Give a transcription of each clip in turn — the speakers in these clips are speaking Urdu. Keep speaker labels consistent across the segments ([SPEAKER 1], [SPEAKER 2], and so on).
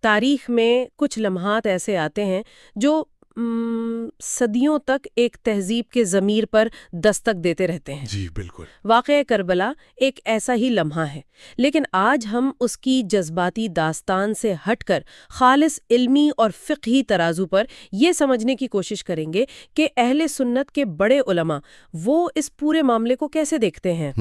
[SPEAKER 1] تاریخ میں کچھ لمحات ایسے آتے ہیں جو صدیوں تک ایک تہذیب کے ضمیر پر دستک دیتے رہتے ہیں۔
[SPEAKER 2] جی بالکل۔
[SPEAKER 1] واقعہ کربلا ایک ایسا ہی لمحہ ہے، لیکن آج ہم اس کی جذباتی داستان سے ہٹ کر خالص علمی اور فقہی ترازو پر یہ سمجھنے کی کوشش کریں گے کہ اہل سنت کے بڑے علماء وہ اس پورے معاملے کو کیسے دیکھتے ہیں۔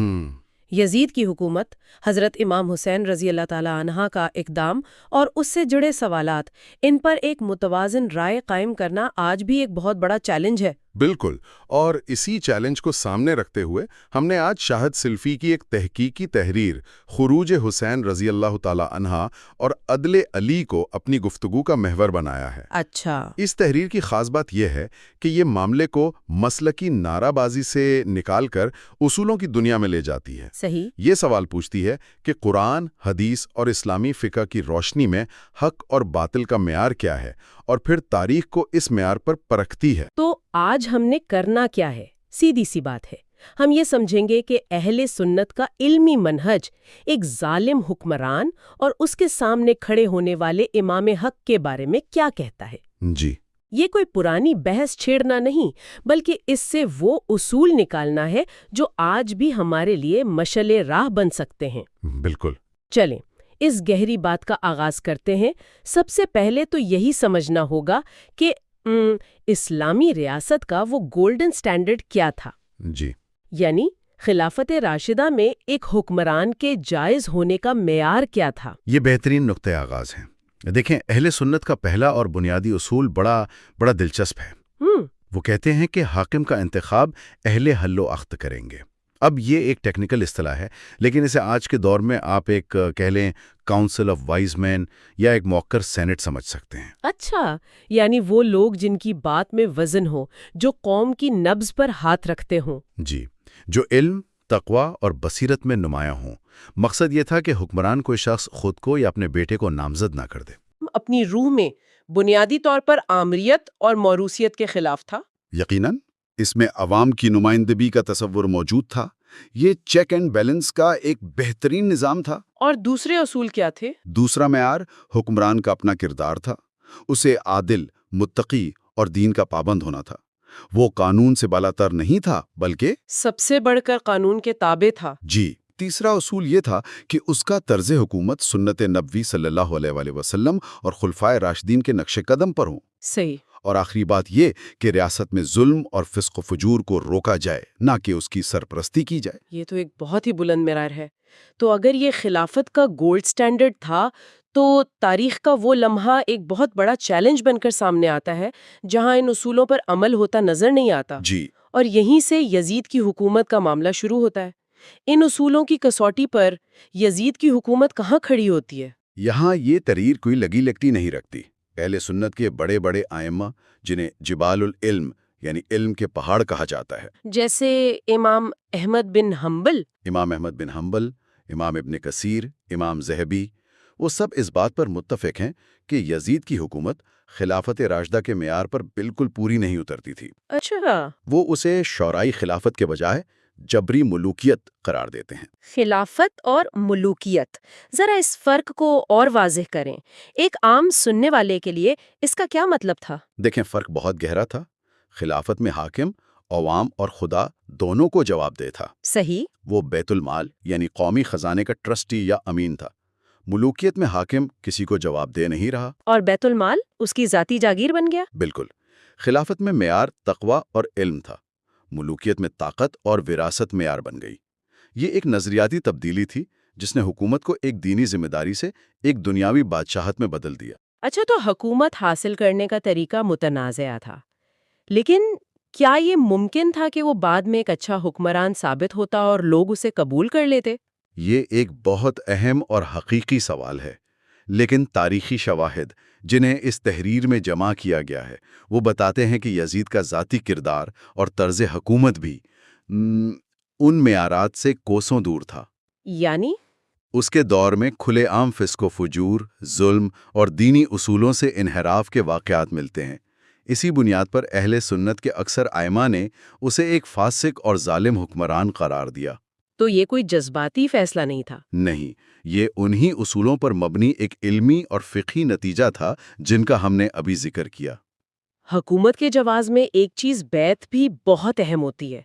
[SPEAKER 1] یزید کی حکومت، حضرت امام حسین رضی اللہ تعالی عنہ کا اقدام اور اس سے جڑے سوالات، ان پر ایک متوازن رائے قائم کرنا آج بھی ایک بہت بڑا چیلنج ہے۔
[SPEAKER 2] بالکل، اور اسی چیلنج کو سامنے رکھتے ہوئے ہم نے آج شاہد سلفی کی ایک تحقیقی تحریر خروج حسین رضی اللہ تعالی عنہ اور عدل علی کو اپنی گفتگو کا محور بنایا ہے۔
[SPEAKER 1] اچھا۔
[SPEAKER 2] اس تحریر کی خاص بات یہ ہے کہ یہ معاملے کو مسلکی نعرہ بازی سے نکال کر اصولوں کی دنیا میں لے جاتی ہے۔
[SPEAKER 1] صحیح۔
[SPEAKER 2] یہ سوال پوچھتی ہے کہ قرآن، حدیث اور اسلامی فقہ کی روشنی میں حق اور باطل کا معیار کیا ہے، اور پھر تاریخ کو اس معیار پر پرکھتی ہے۔
[SPEAKER 1] تو آج ہم نے کرنا کیا ہے؟ سیدھی سی بات ہے، ہم یہ سمجھیں گے کہ اہل سنت کا علمی منہج ایک ظالم حکمران اور اس کے سامنے کھڑے ہونے والے امام حق کے بارے میں کیا کہتا ہے۔
[SPEAKER 2] جی،
[SPEAKER 1] یہ کوئی پرانی بحث چھیڑنا نہیں، بلکہ اس سے وہ اصول نکالنا ہے جو آج بھی ہمارے لیے مشعل راہ بن سکتے ہیں۔
[SPEAKER 2] بالکل۔
[SPEAKER 1] چلیں اس گہری بات کا آغاز کرتے ہیں۔ سب سے پہلے تو یہی سمجھنا ہوگا کہ اسلامی ریاست کا وہ گولڈن سٹینڈرڈ کیا تھا۔
[SPEAKER 2] جی،
[SPEAKER 1] یعنی خلافت راشدہ میں ایک حکمران کے جائز ہونے کا معیار کیا تھا؟
[SPEAKER 3] یہ بہترین نقطۂ آغاز ہیں۔ دیکھیں، اہل سنت کا پہلا اور بنیادی اصول بڑا دلچسپ ہے۔ وہ کہتے ہیں کہ حاکم کا انتخاب اہل حل و عقد کریں گے۔ اب یہ ایک ٹیکنیکل اصطلاح ہے، لیکن اسے آج کے دور میں آپ ایک کہہ لیں کاؤنسل آف وائز مین یا ایک موقر سینٹ سمجھ سکتے ہیں۔
[SPEAKER 1] اچھا، یعنی وہ لوگ جن کی بات میں وزن ہو، جو قوم کی نبض پر ہاتھ رکھتے ہوں۔
[SPEAKER 3] جی، جو علم، تقوی اور بصیرت میں نمایاں ہوں۔ مقصد یہ تھا کہ حکمران کوئی شخص خود کو یا اپنے بیٹے کو نامزد نہ کر دے۔
[SPEAKER 1] اپنی روح میں بنیادی طور پر آمریت اور موروثیت کے خلاف تھا۔
[SPEAKER 4] یقیناً اس میں عوام کی نمائندگی کا تصور موجود تھا۔ یہ چیک اینڈ بیلنس کا ایک بہترین نظام تھا۔
[SPEAKER 1] اور دوسرے اصول کیا تھے؟
[SPEAKER 4] دوسرا معیار حکمران کا اپنا کردار تھا۔ اسے عادل، متقی اور دین کا پابند ہونا تھا۔ وہ قانون سے بالاتر نہیں تھا، بلکہ
[SPEAKER 1] سب سے بڑھ کر قانون کے تابع تھا۔
[SPEAKER 4] جی۔ تیسرا اصول یہ تھا کہ اس کا طرز حکومت سنت نبوی صلی اللہ علیہ وآلہ وسلم اور خلفائے راشدین کے نقش قدم پر ہوں۔
[SPEAKER 1] صحیح۔
[SPEAKER 4] اور آخری بات یہ کہ ریاست میں ظلم اور فسق و فجور کو روکا جائے، نہ کہ اس کی سرپرستی کی جائے۔
[SPEAKER 1] یہ تو ایک بہت ہی بلند معیار ہے۔ تو اگر یہ خلافت کا گولڈ سٹینڈرڈ تھا، تو تاریخ کا وہ لمحہ ایک بہت بڑا چیلنج بن کر سامنے آتا ہے جہاں ان اصولوں پر عمل ہوتا نظر نہیں آتا۔
[SPEAKER 4] جی۔
[SPEAKER 1] اور یہیں سے یزید کی حکومت کا معاملہ شروع ہوتا ہے۔ ان اصولوں کی کسوٹی پر یزید کی حکومت کہاں کھڑی ہوتی ہے؟
[SPEAKER 4] یہاں یہ تحریر کوئی لگی لگتی نہیں رکھتی۔ اہل سنت کے بڑے بڑے ائمہ، جنہیں جبال العلم یعنی علم کے پہاڑ کہا جاتا ہے،
[SPEAKER 1] جیسے امام احمد بن حنبل،
[SPEAKER 4] امام ابن کثیر، امام ذہبی، وہ سب اس بات پر متفق ہیں کہ یزید کی حکومت خلافت راشدہ کے معیار پر بالکل پوری نہیں اترتی تھی۔
[SPEAKER 1] اچھا،
[SPEAKER 4] وہ اسے شورائی خلافت کے بجائے جبری ملوکیت قرار دیتے ہیں۔
[SPEAKER 1] خلافت اور ملوکیت، ذرا اس فرق کو اور واضح کریں۔ ایک عام سننے والے کے لیے اس کا کیا مطلب تھا؟
[SPEAKER 4] دیکھیں، فرق بہت گہرا تھا۔ خلافت میں حاکم عوام اور خدا دونوں کو جواب دہ تھا۔
[SPEAKER 1] صحیح۔
[SPEAKER 4] وہ بیت المال یعنی قومی خزانے کا ٹرسٹی یا امین تھا۔ ملوکیت میں حاکم کسی کو جواب دہ نہیں رہا،
[SPEAKER 1] اور بیت المال اس کی ذاتی جاگیر بن گیا۔
[SPEAKER 4] بالکل۔ خلافت میں معیار تقوی اور علم تھا، ملوکیت میں طاقت اور وراثت معیار بن گئی۔ یہ ایک نظریاتی تبدیلی تھی جس نے حکومت کو ایک دینی ذمہ داری سے ایک دنیاوی بادشاہت میں بدل دیا۔
[SPEAKER 1] اچھا، تو حکومت حاصل کرنے کا طریقہ متنازع تھا، لیکن کیا یہ ممکن تھا کہ وہ بعد میں ایک اچھا حکمران ثابت ہوتا اور لوگ اسے قبول کر لیتے؟
[SPEAKER 4] یہ ایک بہت اہم اور حقیقی سوال ہے، لیکن تاریخی شواہد جنہیں اس تحریر میں جمع کیا گیا ہے وہ بتاتے ہیں کہ یزید کا ذاتی کردار اور طرز حکومت بھی ان معیارات سے کوسوں دور تھا۔
[SPEAKER 1] یعنی
[SPEAKER 4] اس کے دور میں کھلے عام فسق و فجور، ظلم اور دینی اصولوں سے انحراف کے واقعات ملتے ہیں۔ اسی بنیاد پر اہل سنت کے اکثر ائمہ نے اسے ایک فاسق اور ظالم حکمران قرار دیا۔
[SPEAKER 1] تو یہ کوئی جذباتی فیصلہ نہیں تھا؟
[SPEAKER 4] نہیں، یہ انہی اصولوں پر مبنی ایک علمی اور فقہی نتیجہ تھا جن کا ہم نے ابھی ذکر کیا۔
[SPEAKER 1] حکومت کے جواز میں ایک چیز بیعت بھی بہت اہم ہوتی ہے۔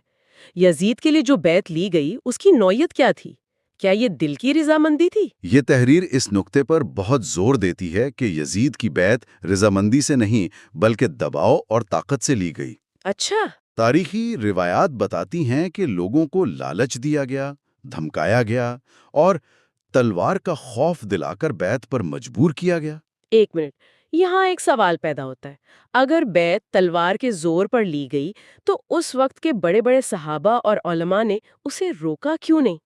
[SPEAKER 1] یزید کے لیے جو بیعت لی گئی اس کی نوعیت کیا تھی؟ کیا یہ دل کی رضامندی تھی؟
[SPEAKER 4] یہ تحریر اس نقطے پر بہت زور دیتی ہے کہ یزید کی بیعت رضامندی سے نہیں بلکہ دباؤ اور طاقت سے لی گئی۔
[SPEAKER 1] اچھا۔
[SPEAKER 4] تاریخی روایات بتاتی ہیں کہ لوگوں کو لالچ دیا گیا، دھمکایا گیا اور تلوار کا خوف دلا کر بیعت پر مجبور کیا گیا۔
[SPEAKER 1] ایک منٹ، یہاں ایک سوال پیدا ہوتا ہے۔ اگر بیعت تلوار کے زور پر لی گئی تو اس وقت کے بڑے بڑے صحابہ اور علماء نے اسے روکا کیوں نہیں؟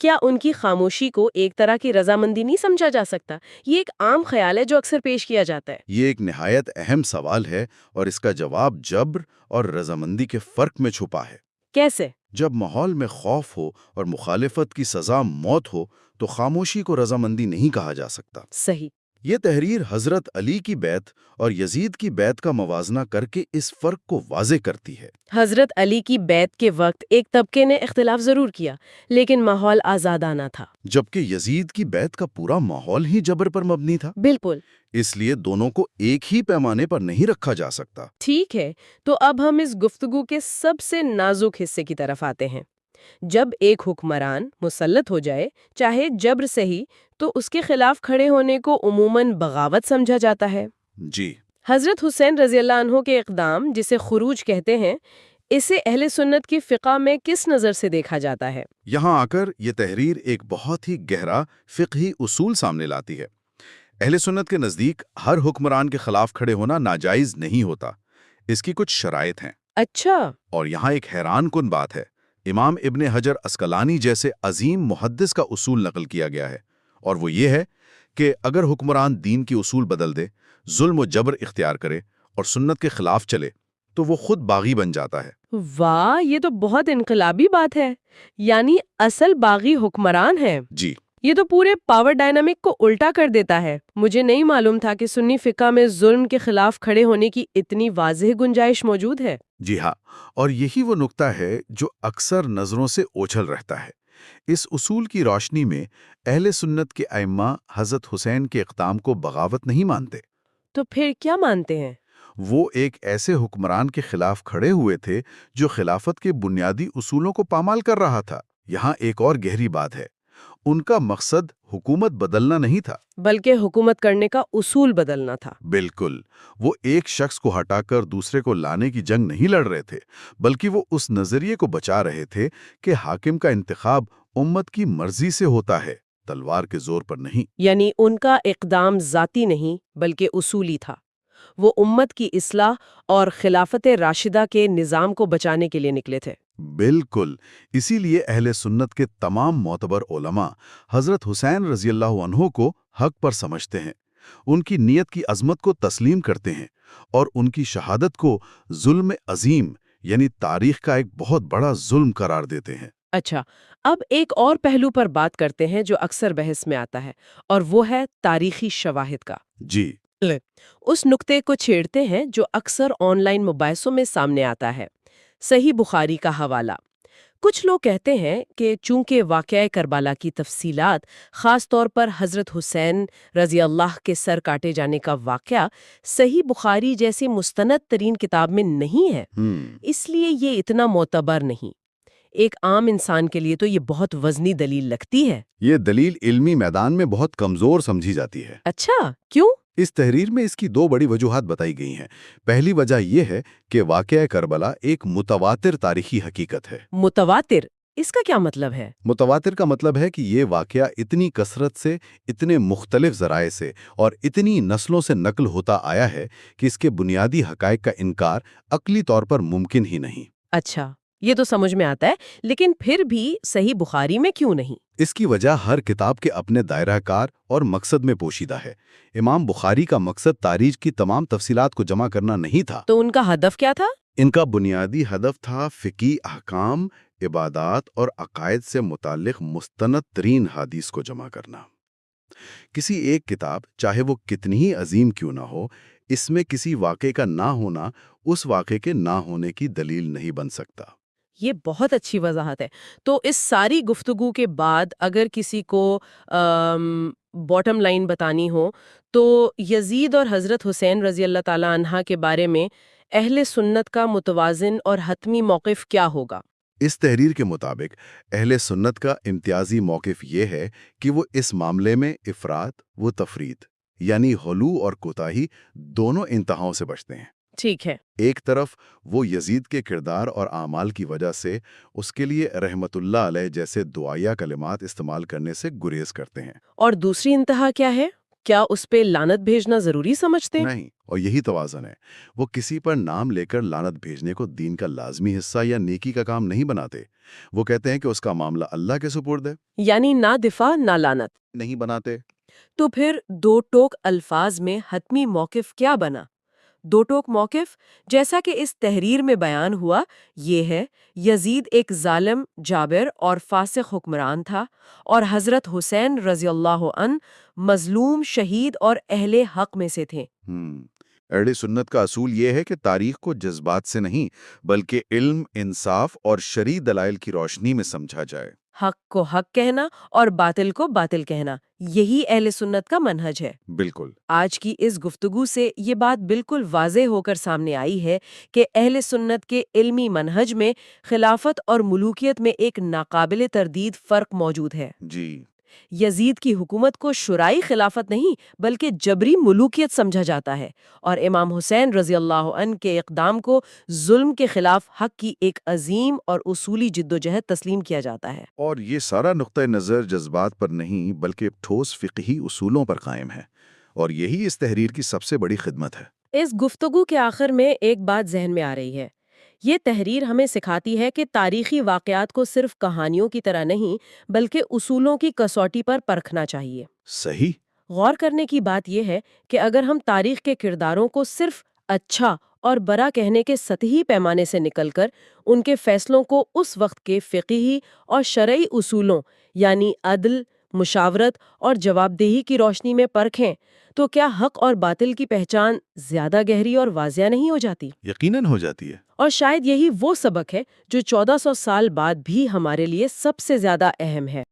[SPEAKER 1] کیا ان کی خاموشی کو ایک طرح کی رضامندی نہیں سمجھا جا سکتا؟ یہ ایک عام خیال ہے جو اکثر پیش کیا جاتا ہے۔
[SPEAKER 4] یہ ایک نہایت اہم سوال ہے اور اس کا جواب جبر اور رضامندی کے فرق میں چھپا ہے۔
[SPEAKER 1] کیسے؟
[SPEAKER 4] جب ماحول میں خوف ہو اور مخالفت کی سزا موت ہو تو خاموشی کو رضامندی نہیں کہا جا سکتا۔
[SPEAKER 1] صحیح۔
[SPEAKER 4] یہ تحریر حضرت علی کی بیعت اور یزید کی بیعت کا موازنہ کر کے اس فرق کو واضح کرتی ہے۔
[SPEAKER 1] حضرت علی کی بیعت کے وقت ایک طبقے نے اختلاف ضرور کیا لیکن ماحول آزادانہ تھا،
[SPEAKER 4] جبکہ یزید کی بیعت کا پورا ماحول ہی جبر پر مبنی تھا۔
[SPEAKER 1] بالکل۔
[SPEAKER 4] اس لیے دونوں کو ایک ہی پیمانے پر نہیں رکھا جا سکتا۔
[SPEAKER 1] ٹھیک ہے، تو اب ہم اس گفتگو کے سب سے نازک حصے کی طرف آتے ہیں۔ جب ایک حکمران مسلط ہو جائے، چاہے جبر سے ہی، تو اس کے خلاف کھڑے ہونے کو عموماً بغاوت سمجھا جاتا ہے۔
[SPEAKER 4] جی،
[SPEAKER 1] حضرت حسین رضی اللہ عنہ کے اقدام جسے خروج کہتے ہیں، اسے اہل سنت کی فقہ میں کس نظر سے دیکھا جاتا ہے؟
[SPEAKER 4] یہاں آ کر یہ تحریر ایک بہت ہی گہرا فقہی اصول سامنے لاتی ہے۔ اہل سنت کے نزدیک ہر حکمران کے خلاف کھڑے ہونا ناجائز نہیں ہوتا، اس کی کچھ شرائط ہیں۔
[SPEAKER 1] اچھا۔
[SPEAKER 4] اور یہاں ایک حیران کن بات ہے، امام ابن حجر عسقلانی جیسے عظیم محدث کا اصول نقل کیا گیا ہے، اور وہ یہ ہے کہ اگر حکمران دین کی اصول بدل دے، ظلم و جبر اختیار کرے اور سنت کے خلاف چلے تو وہ خود باغی بن جاتا ہے۔
[SPEAKER 1] واہ، یہ تو بہت انقلابی بات ہے، یعنی اصل باغی حکمران ہے۔
[SPEAKER 4] جی،
[SPEAKER 1] یہ تو پورے پاور ڈائنامک کو الٹا کر دیتا ہے۔ مجھے نہیں معلوم تھا کہ سنی فقہ میں ظلم کے خلاف کھڑے ہونے کی اتنی واضح گنجائش موجود ہے۔
[SPEAKER 4] جی ہاں، اور یہی وہ نقطہ ہے جو اکثر نظروں سے اوجھل رہتا ہے۔ اس اصول کی روشنی میں اہل سنت کے ائمہ حضرت حسین کے اقدام کو بغاوت نہیں مانتے۔
[SPEAKER 1] تو پھر کیا مانتے ہیں؟
[SPEAKER 4] وہ ایک ایسے حکمران کے خلاف کھڑے ہوئے تھے جو خلافت کے بنیادی اصولوں کو پامال کر رہا تھا۔ یہاں ایک اور گہری بات ہے، ان کا مقصد حکومت بدلنا نہیں تھا
[SPEAKER 1] بلکہ حکومت کرنے کا اصول بدلنا تھا۔
[SPEAKER 4] بالکل، وہ ایک شخص کو ہٹا کر دوسرے کو لانے کی جنگ نہیں لڑ رہے تھے، بلکہ وہ اس نظریے کو بچا رہے تھے کہ حاکم کا انتخاب امت کی مرضی سے ہوتا ہے، تلوار کے زور پر نہیں۔
[SPEAKER 1] یعنی ان کا اقدام ذاتی نہیں بلکہ اصولی تھا۔ وہ امت کی اصلاح اور خلافت راشدہ کے نظام کو بچانے کے لیے نکلے تھے۔
[SPEAKER 4] بالکل، اسی لیے اہل سنت کے تمام معتبر علماء حضرت حسین رضی اللہ عنہ کو حق پر سمجھتے ہیں، ان کی نیت کی عظمت کو تسلیم کرتے ہیں اور ان کی شہادت کو ظلم عظیم یعنی تاریخ کا ایک بہت بڑا ظلم قرار دیتے ہیں۔
[SPEAKER 1] اچھا، اب ایک اور پہلو پر بات کرتے ہیں جو اکثر بحث میں آتا ہے، اور وہ ہے تاریخی شواہد کا۔
[SPEAKER 4] جی،
[SPEAKER 1] اس نقطے کو چھیڑتے ہیں جو اکثر آن لائن مباحثوں میں سامنے آتا ہے، صحیح بخاری کا حوالہ۔ کچھ لوگ کہتے ہیں کہ چونکہ واقعہ کربلا کی تفصیلات، خاص طور پر حضرت حسین رضی اللہ کے سر کاٹے جانے کا واقعہ، صحیح بخاری جیسی مستند ترین کتاب میں نہیں ہے، اس لیے یہ اتنا معتبر نہیں۔ ایک عام انسان کے لیے تو یہ بہت وزنی دلیل لگتی ہے۔
[SPEAKER 4] یہ دلیل علمی میدان میں بہت کمزور سمجھی جاتی ہے۔
[SPEAKER 1] اچھا، کیوں؟
[SPEAKER 4] اس تحریر میں اس کی دو بڑی وجوہات بتائی گئی ہیں۔ پہلی وجہ یہ ہے کہ واقعہ کربلا ایک متواتر تاریخی حقیقت ہے۔
[SPEAKER 1] متواتر، اس کا کیا مطلب ہے؟
[SPEAKER 4] متواتر کا مطلب ہے کہ یہ واقعہ اتنی کثرت سے، اتنے مختلف ذرائع سے اور اتنی نسلوں سے نقل ہوتا آیا ہے کہ اس کے بنیادی حقائق کا انکار عقلی طور پر ممکن ہی نہیں۔
[SPEAKER 1] اچھا، یہ تو سمجھ میں آتا ہے، لیکن پھر بھی صحیح بخاری میں کیوں نہیں؟
[SPEAKER 4] اس کی وجہ ہر کتاب کے اپنے دائرہ کار اور مقصد میں پوشیدہ ہے۔ امام بخاری کا مقصد تاریخ کی تمام تفصیلات کو جمع کرنا نہیں تھا۔
[SPEAKER 1] تو ان کا ہدف کیا تھا؟
[SPEAKER 4] ان کا بنیادی ہدف تھا فقہی احکام، عبادات اور عقائد سے متعلق مستند ترین حدیث کو جمع کرنا۔ کسی ایک کتاب، چاہے وہ کتنی ہی عظیم کیوں نہ ہو، اس میں کسی واقعے کا نہ ہونا اس واقعے کے نہ ہونے کی دلیل نہیں بن سکتا۔
[SPEAKER 1] یہ بہت اچھی وضاحت ہے۔ تو اس ساری گفتگو کے بعد اگر کسی کو باٹم لائن بتانی ہو تو یزید اور حضرت حسین رضی اللہ تعالی عنہ کے بارے میں اہل سنت کا متوازن اور حتمی موقف کیا ہوگا؟
[SPEAKER 4] اس تحریر کے مطابق اہل سنت کا امتیازی موقف یہ ہے کہ وہ اس معاملے میں افراط و تفریط یعنی غلو اور کوتاہی دونوں انتہاؤں سے بچتے ہیں۔
[SPEAKER 1] ٹھیک ہے۔
[SPEAKER 4] ایک طرف وہ یزید کے کردار اور اعمال کی وجہ سے اس کے لیے رحمت اللہ علیہ جیسے دعائیہ کلمات استعمال کرنے سے گریز کرتے ہیں،
[SPEAKER 1] اور دوسری انتہا کیا ہے؟ کیا اس پہ لعنت بھیجنا ضروری سمجھتے ہیں؟
[SPEAKER 4] نہیں، اور یہی توازن ہے۔ وہ کسی پر نام لے کر لعنت بھیجنے کو دین کا لازمی حصہ یا نیکی کا کام نہیں بناتے۔ وہ کہتے ہیں کہ اس کا معاملہ اللہ کے سپرد ہے،
[SPEAKER 1] یعنی نہ دفاع نہ لعنت۔
[SPEAKER 4] نہیں بناتے۔
[SPEAKER 1] تو پھر دو ٹوک الفاظ میں حتمی موقف کیا بنا؟ دو ٹوک موقف جیسا کہ اس تحریر میں بیان ہوا یہ ہے: یزید ایک ظالم، جابر اور فاسق حکمران تھا، اور حضرت حسین رضی اللہ عنہ مظلوم، شہید اور اہل حق میں سے تھے۔
[SPEAKER 4] اہل سنت کا اصول یہ ہے کہ تاریخ کو جذبات سے نہیں بلکہ علم، انصاف اور شرعی دلائل کی روشنی میں سمجھا جائے۔
[SPEAKER 1] حق کو حق کہنا اور باطل کو باطل کہنا، یہی اہل سنت کا منہج ہے۔
[SPEAKER 4] بالکل۔
[SPEAKER 1] آج کی اس گفتگو سے یہ بات بالکل واضح ہو کر سامنے آئی ہے کہ اہل سنت کے علمی منہج میں خلافت اور ملوکیت میں ایک ناقابل تردید فرق موجود ہے۔
[SPEAKER 4] جی۔
[SPEAKER 1] یزید کی حکومت کو شرعی خلافت نہیں بلکہ جبری ملوکیت سمجھا جاتا ہے، اور امام حسین رضی اللہ عنہ کے اقدام کو ظلم کے خلاف حق کی ایک عظیم اور اصولی جدوجہد تسلیم کیا جاتا ہے۔
[SPEAKER 4] اور یہ سارا نقطہ نظر جذبات پر نہیں بلکہ ٹھوس فقہی اصولوں پر قائم ہے، اور یہی اس تحریر کی سب سے بڑی خدمت ہے۔
[SPEAKER 1] اس گفتگو کے آخر میں ایک بات ذہن میں آ رہی ہے۔ یہ تحریر ہمیں سکھاتی ہے کہ تاریخی واقعات کو صرف کہانیوں کی طرح نہیں بلکہ اصولوں کی کسوٹی پر پرکھنا چاہیے۔
[SPEAKER 4] صحیح۔
[SPEAKER 1] غور کرنے کی بات یہ ہے کہ اگر ہم تاریخ کے کرداروں کو صرف اچھا اور برا کہنے کے سطحی پیمانے سے نکل کر ان کے فیصلوں کو اس وقت کے فقہی اور شرعی اصولوں یعنی عدل، مشاورت اور جواب دہی کی روشنی میں پرکھیں تو کیا حق اور باطل کی پہچان زیادہ گہری اور واضح نہیں ہو جاتی؟
[SPEAKER 4] یقیناً ہو جاتی ہے۔
[SPEAKER 1] اور شاید یہی وہ سبق ہے جو 1400 سال بعد بھی ہمارے لیے سب سے زیادہ اہم ہے۔